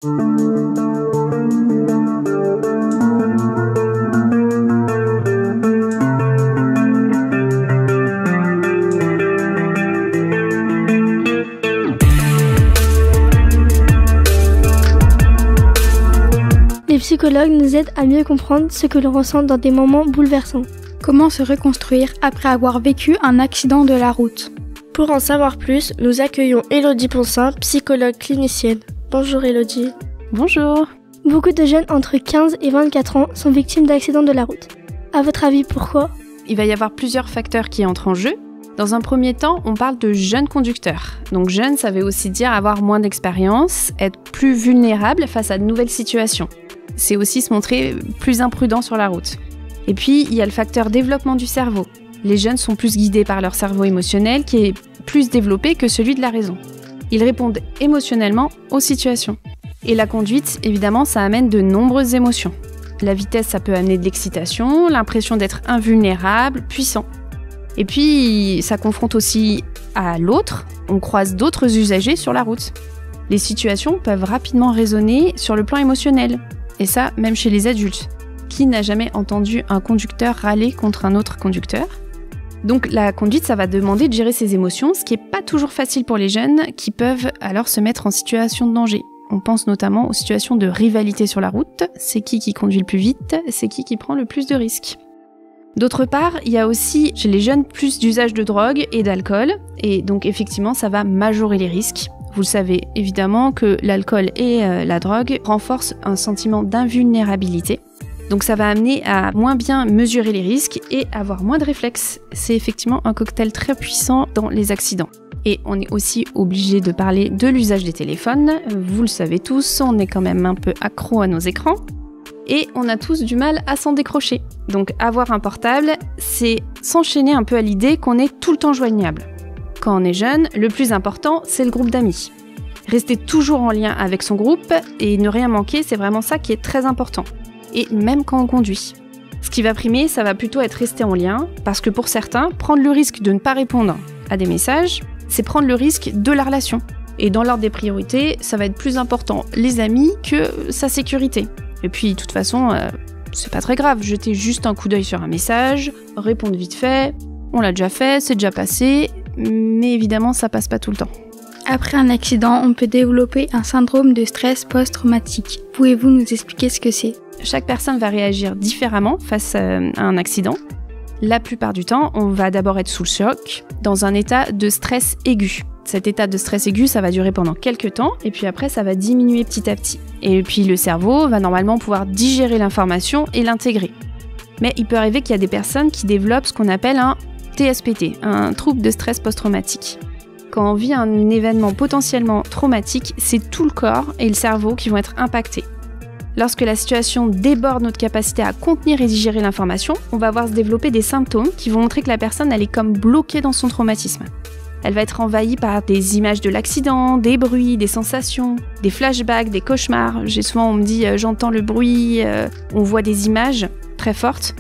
Les psychologues nous aident à mieux comprendre ce que l'on ressent dans des moments bouleversants. Comment se reconstruire après avoir vécu un accident de la route? Pour en savoir plus, nous accueillons Élodie Poncin, psychologue clinicienne. Bonjour Élodie. Bonjour. Beaucoup de jeunes entre 15 et 24 ans sont victimes d'accidents de la route. À votre avis, pourquoi? Il va y avoir plusieurs facteurs qui entrent en jeu. Dans un premier temps, on parle de jeunes conducteurs. Donc jeune, ça veut aussi dire avoir moins d'expérience, être plus vulnérable face à de nouvelles situations. C'est aussi se montrer plus imprudent sur la route. Et puis, il y a le facteur développement du cerveau. Les jeunes sont plus guidés par leur cerveau émotionnel qui est plus développé que celui de la raison. Ils répondent émotionnellement aux situations. Et la conduite, évidemment, ça amène de nombreuses émotions. La vitesse, ça peut amener de l'excitation, l'impression d'être invulnérable, puissant. Et puis, ça confronte aussi à l'autre. On croise d'autres usagers sur la route. Les situations peuvent rapidement résonner sur le plan émotionnel. Et ça, même chez les adultes. Qui n'a jamais entendu un conducteur râler contre un autre conducteur? Donc la conduite, ça va demander de gérer ses émotions, ce qui n'est pas toujours facile pour les jeunes qui peuvent alors se mettre en situation de danger. On pense notamment aux situations de rivalité sur la route. C'est qui conduit le plus vite? C'est qui prend le plus de risques? D'autre part, il y a aussi chez les jeunes plus d'usage de drogue et d'alcool. Et donc effectivement, ça va majorer les risques. Vous le savez évidemment que l'alcool et la drogue renforcent un sentiment d'invulnérabilité. Donc ça va amener à moins bien mesurer les risques et avoir moins de réflexes. C'est effectivement un cocktail très puissant dans les accidents. Et on est aussi obligé de parler de l'usage des téléphones. Vous le savez tous, on est quand même un peu accro à nos écrans. Et on a tous du mal à s'en décrocher. Donc avoir un portable, c'est s'enchaîner un peu à l'idée qu'on est tout le temps joignable. Quand on est jeune, le plus important, c'est le groupe d'amis. Rester toujours en lien avec son groupe et ne rien manquer, c'est vraiment ça qui est très important. Et même quand on conduit. Ce qui va primer, ça va plutôt être rester en lien, parce que pour certains, prendre le risque de ne pas répondre à des messages, c'est prendre le risque de la relation. Et dans l'ordre des priorités, ça va être plus important les amis que sa sécurité. Et puis, de toute façon, c'est pas très grave, jeter juste un coup d'œil sur un message, répondre vite fait, on l'a déjà fait, c'est déjà passé, mais évidemment, ça passe pas tout le temps. Après un accident, on peut développer un syndrome de stress post-traumatique. Pouvez-vous nous expliquer ce que c'est? Chaque personne va réagir différemment face à un accident. La plupart du temps, on va d'abord être sous le choc, dans un état de stress aigu. Cet état de stress aigu, ça va durer pendant quelques temps, et puis après, ça va diminuer petit à petit. Et puis le cerveau va normalement pouvoir digérer l'information et l'intégrer. Mais il peut arriver qu'il y a des personnes qui développent ce qu'on appelle un TSPT, un trouble de stress post-traumatique. Quand on vit un événement potentiellement traumatique, c'est tout le corps et le cerveau qui vont être impactés. Lorsque la situation déborde notre capacité à contenir et digérer l'information, on va voir se développer des symptômes qui vont montrer que la personne elle est comme bloquée dans son traumatisme. Elle va être envahie par des images de l'accident, des bruits, des sensations, des flashbacks, des cauchemars. On me dit j'entends le bruit, on voit des images très fortes.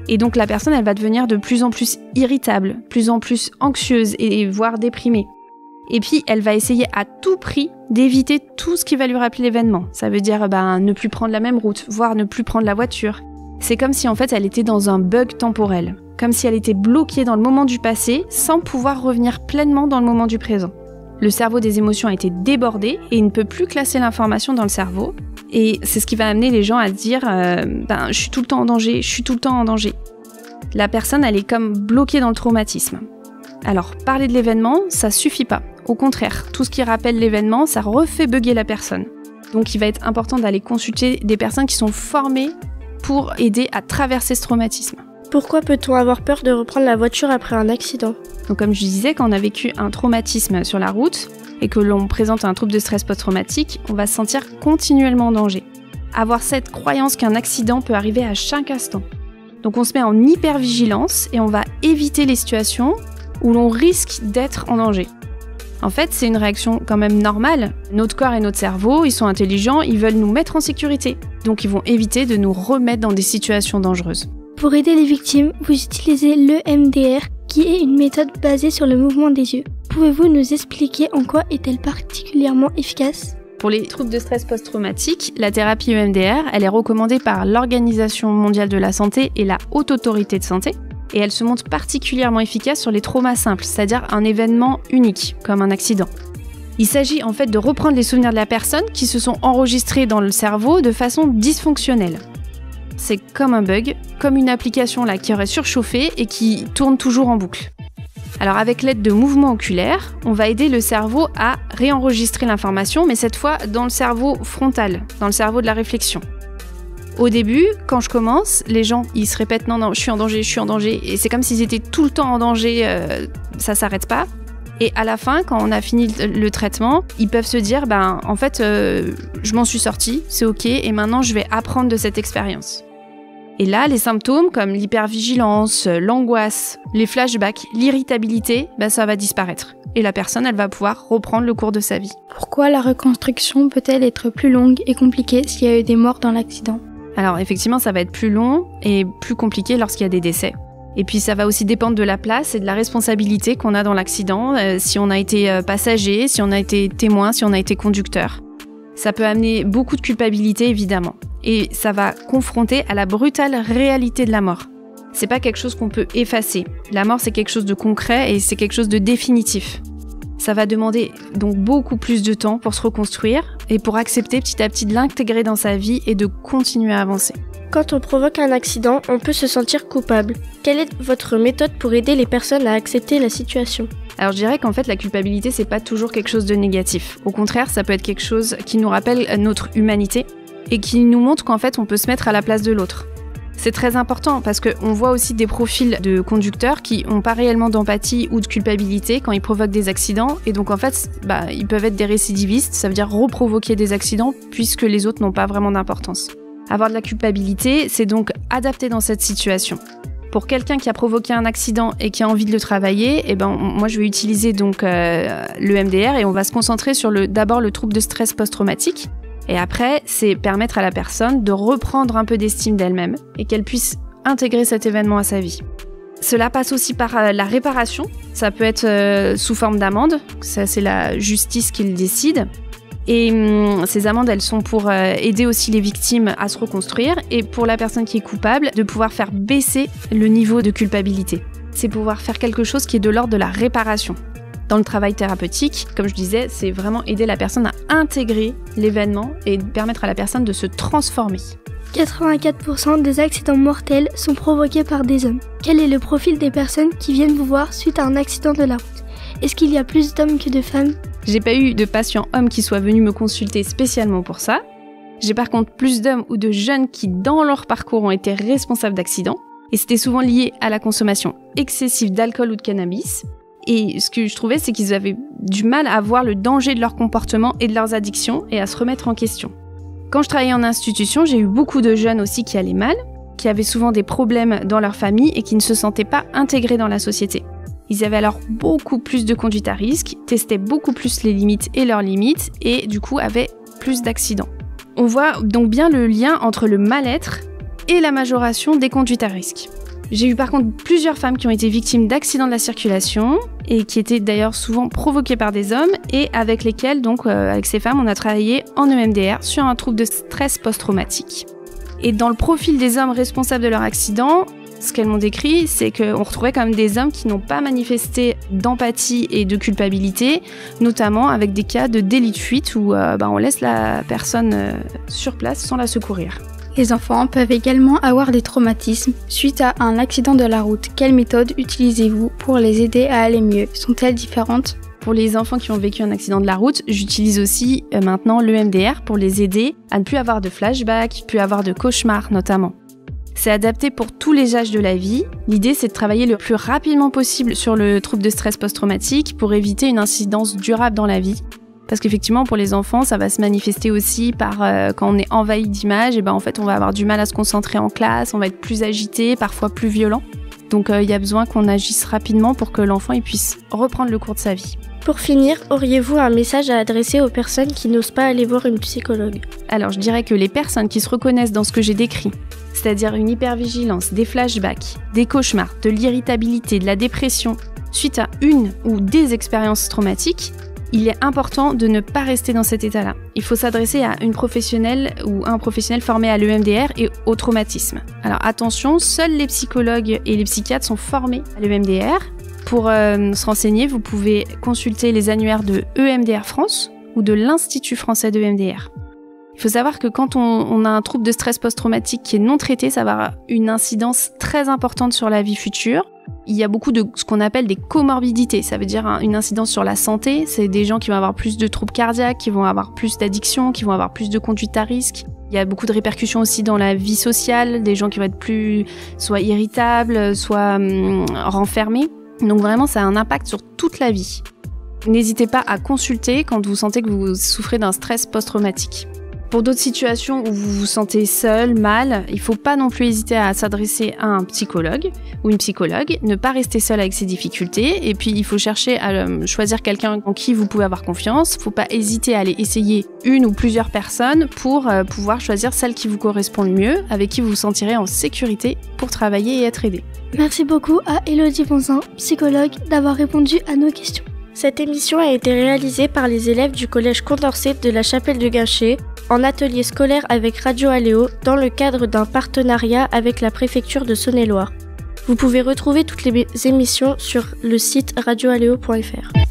Et donc la personne elle va devenir de plus en plus irritable, plus en plus anxieuse et voire déprimée. Et puis, elle va essayer à tout prix d'éviter tout ce qui va lui rappeler l'événement. Ça veut dire ne plus prendre la même route, voire ne plus prendre la voiture. C'est comme si en fait elle était dans un bug temporel. Comme si elle était bloquée dans le moment du passé sans pouvoir revenir pleinement dans le moment du présent. Le cerveau des émotions a été débordé et il ne peut plus classer l'information dans le cerveau. Et c'est ce qui va amener les gens à dire je suis tout le temps en danger, je suis tout le temps en danger. La personne elle est comme bloquée dans le traumatisme. Alors, parler de l'événement, ça suffit pas. Au contraire, tout ce qui rappelle l'événement, ça refait bugger la personne. Donc il va être important d'aller consulter des personnes qui sont formées pour aider à traverser ce traumatisme. Pourquoi peut-on avoir peur de reprendre la voiture après un accident? Donc comme je disais, quand on a vécu un traumatisme sur la route et que l'on présente un trouble de stress post-traumatique, on va se sentir continuellement en danger. Avoir cette croyance qu'un accident peut arriver à chaque instant. Donc on se met en hypervigilance et on va éviter les situations où l'on risque d'être en danger. En fait, c'est une réaction quand même normale. Notre corps et notre cerveau, ils sont intelligents, ils veulent nous mettre en sécurité. Donc ils vont éviter de nous remettre dans des situations dangereuses. Pour aider les victimes, vous utilisez l'EMDR, qui est une méthode basée sur le mouvement des yeux. Pouvez-vous nous expliquer en quoi est-elle particulièrement efficace? Pour les troubles de stress post-traumatique, la thérapie EMDR, elle est recommandée par l'Organisation mondiale de la santé et la Haute Autorité de santé. Et elle se montre particulièrement efficace sur les traumas simples, c'est-à-dire un événement unique, comme un accident. Il s'agit en fait de reprendre les souvenirs de la personne qui se sont enregistrés dans le cerveau de façon dysfonctionnelle. C'est comme un bug, comme une application là qui aurait surchauffé et qui tourne toujours en boucle. Alors avec l'aide de mouvements oculaires, on va aider le cerveau à réenregistrer l'information, mais cette fois dans le cerveau frontal, dans le cerveau de la réflexion. Au début, quand je commence, les gens ils se répètent « non, je suis en danger » et c'est comme s'ils étaient tout le temps en danger, ça s'arrête pas. Et à la fin, quand on a fini le traitement, ils peuvent se dire « en fait, je m'en suis sortie, c'est ok, et maintenant je vais apprendre de cette expérience ». Et là, les symptômes comme l'hypervigilance, l'angoisse, les flashbacks, l'irritabilité, ça va disparaître. Et la personne, elle va pouvoir reprendre le cours de sa vie. Pourquoi la reconstruction peut-elle être plus longue et compliquée s'il y a eu des morts dans l'accident ? Alors effectivement, ça va être plus long et plus compliqué lorsqu'il y a des décès. Et puis ça va aussi dépendre de la place et de la responsabilité qu'on a dans l'accident, si on a été passager, si on a été témoin, si on a été conducteur. Ça peut amener beaucoup de culpabilité évidemment. Et ça va confronter à la brutale réalité de la mort. C'est pas quelque chose qu'on peut effacer. La mort, c'est quelque chose de concret et c'est quelque chose de définitif. Ça va demander donc beaucoup plus de temps pour se reconstruire et pour accepter petit à petit de l'intégrer dans sa vie et de continuer à avancer. Quand on provoque un accident, on peut se sentir coupable. Quelle est votre méthode pour aider les personnes à accepter la situation ? Alors je dirais qu'en fait la culpabilité c'est pas toujours quelque chose de négatif. Au contraire, ça peut être quelque chose qui nous rappelle notre humanité et qui nous montre qu'en fait on peut se mettre à la place de l'autre. C'est très important parce qu'on voit aussi des profils de conducteurs qui n'ont pas réellement d'empathie ou de culpabilité quand ils provoquent des accidents et donc en fait ils peuvent être des récidivistes, ça veut dire reprovoquer des accidents puisque les autres n'ont pas vraiment d'importance. Avoir de la culpabilité, c'est donc adapté dans cette situation. Pour quelqu'un qui a provoqué un accident et qui a envie de le travailler, moi je vais utiliser donc le MDR et on va se concentrer sur d'abord le trouble de stress post-traumatique. Et après, c'est permettre à la personne de reprendre un peu d'estime d'elle-même et qu'elle puisse intégrer cet événement à sa vie. Cela passe aussi par la réparation. Ça peut être sous forme d'amende. Ça, c'est la justice qui le décide. Et ces amendes, elles sont pour aider aussi les victimes à se reconstruire et pour la personne qui est coupable, de pouvoir faire baisser le niveau de culpabilité. C'est pouvoir faire quelque chose qui est de l'ordre de la réparation. Dans le travail thérapeutique, comme je disais, c'est vraiment aider la personne à intégrer l'événement et permettre à la personne de se transformer. 84% des accidents mortels sont provoqués par des hommes. Quel est le profil des personnes qui viennent vous voir suite à un accident de la route ? Est-ce qu'il y a plus d'hommes que de femmes ? J'ai pas eu de patients hommes qui soient venus me consulter spécialement pour ça. J'ai par contre plus d'hommes ou de jeunes qui, dans leur parcours, ont été responsables d'accidents. Et c'était souvent lié à la consommation excessive d'alcool ou de cannabis. Et ce que je trouvais, c'est qu'ils avaient du mal à voir le danger de leur comportement et de leurs addictions et à se remettre en question. Quand je travaillais en institution, j'ai eu beaucoup de jeunes aussi qui allaient mal, qui avaient souvent des problèmes dans leur famille et qui ne se sentaient pas intégrés dans la société. Ils avaient alors beaucoup plus de conduite à risque, testaient beaucoup plus les limites et leurs limites et du coup avaient plus d'accidents. On voit donc bien le lien entre le mal-être et la majoration des conduites à risque. J'ai eu par contre plusieurs femmes qui ont été victimes d'accidents de la circulation et qui étaient d'ailleurs souvent provoqués par des hommes et avec lesquels, donc avec ces femmes, on a travaillé en EMDR sur un trouble de stress post-traumatique. Et dans le profil des hommes responsables de leur accident, ce qu'elles m'ont décrit, c'est qu'on retrouvait quand même des hommes qui n'ont pas manifesté d'empathie et de culpabilité, notamment avec des cas de délit de fuite où on laisse la personne sur place sans la secourir. Les enfants peuvent également avoir des traumatismes suite à un accident de la route. Quelle méthode utilisez-vous pour les aider à aller mieux ? Sont-elles différentes ? Pour les enfants qui ont vécu un accident de la route, j'utilise aussi maintenant l'EMDR pour les aider à ne plus avoir de flashbacks, plus avoir de cauchemars notamment. C'est adapté pour tous les âges de la vie. L'idée, c'est de travailler le plus rapidement possible sur le trouble de stress post-traumatique pour éviter une incidence durable dans la vie. Parce qu'effectivement, pour les enfants, ça va se manifester aussi par quand on est envahi d'images, et en fait, on va avoir du mal à se concentrer en classe, on va être plus agité, parfois plus violent. Donc, il y a besoin qu'on agisse rapidement pour que l'enfant il puisse reprendre le cours de sa vie. Pour finir, auriez-vous un message à adresser aux personnes qui n'osent pas aller voir une psychologue ? Alors, je dirais que les personnes qui se reconnaissent dans ce que j'ai décrit, c'est-à-dire une hypervigilance, des flashbacks, des cauchemars, de l'irritabilité, de la dépression, suite à une ou des expériences traumatiques, il est important de ne pas rester dans cet état-là. Il faut s'adresser à une professionnelle ou un professionnel formé à l'EMDR et au traumatisme. Alors attention, seuls les psychologues et les psychiatres sont formés à l'EMDR. Pour se renseigner, vous pouvez consulter les annuaires de EMDR France ou de l'Institut français d'EMDR. Il faut savoir que quand on a un trouble de stress post-traumatique qui est non traité, ça va avoir une incidence très importante sur la vie future. Il y a beaucoup de ce qu'on appelle des comorbidités, ça veut dire une incidence sur la santé. C'est des gens qui vont avoir plus de troubles cardiaques, qui vont avoir plus d'addictions, qui vont avoir plus de conduite à risque. Il y a beaucoup de répercussions aussi dans la vie sociale, des gens qui vont être plus soit irritables, soit renfermés. Donc vraiment, ça a un impact sur toute la vie. N'hésitez pas à consulter quand vous sentez que vous souffrez d'un stress post-traumatique. Pour d'autres situations où vous vous sentez seul, mal, il ne faut pas non plus hésiter à s'adresser à un psychologue ou une psychologue, ne pas rester seul avec ses difficultés, et puis il faut chercher à choisir quelqu'un en qui vous pouvez avoir confiance. Il ne faut pas hésiter à aller essayer une ou plusieurs personnes pour pouvoir choisir celle qui vous correspond le mieux, avec qui vous vous sentirez en sécurité pour travailler et être aidé. Merci beaucoup à Élodie Bonzin, psychologue, d'avoir répondu à nos questions. Cette émission a été réalisée par les élèves du collège Condorcet de la Chapelle de Guinchay en atelier scolaire avec Radio Aléo dans le cadre d'un partenariat avec la préfecture de Saône-et-Loire. Vous pouvez retrouver toutes les émissions sur le site radioaléo.fr.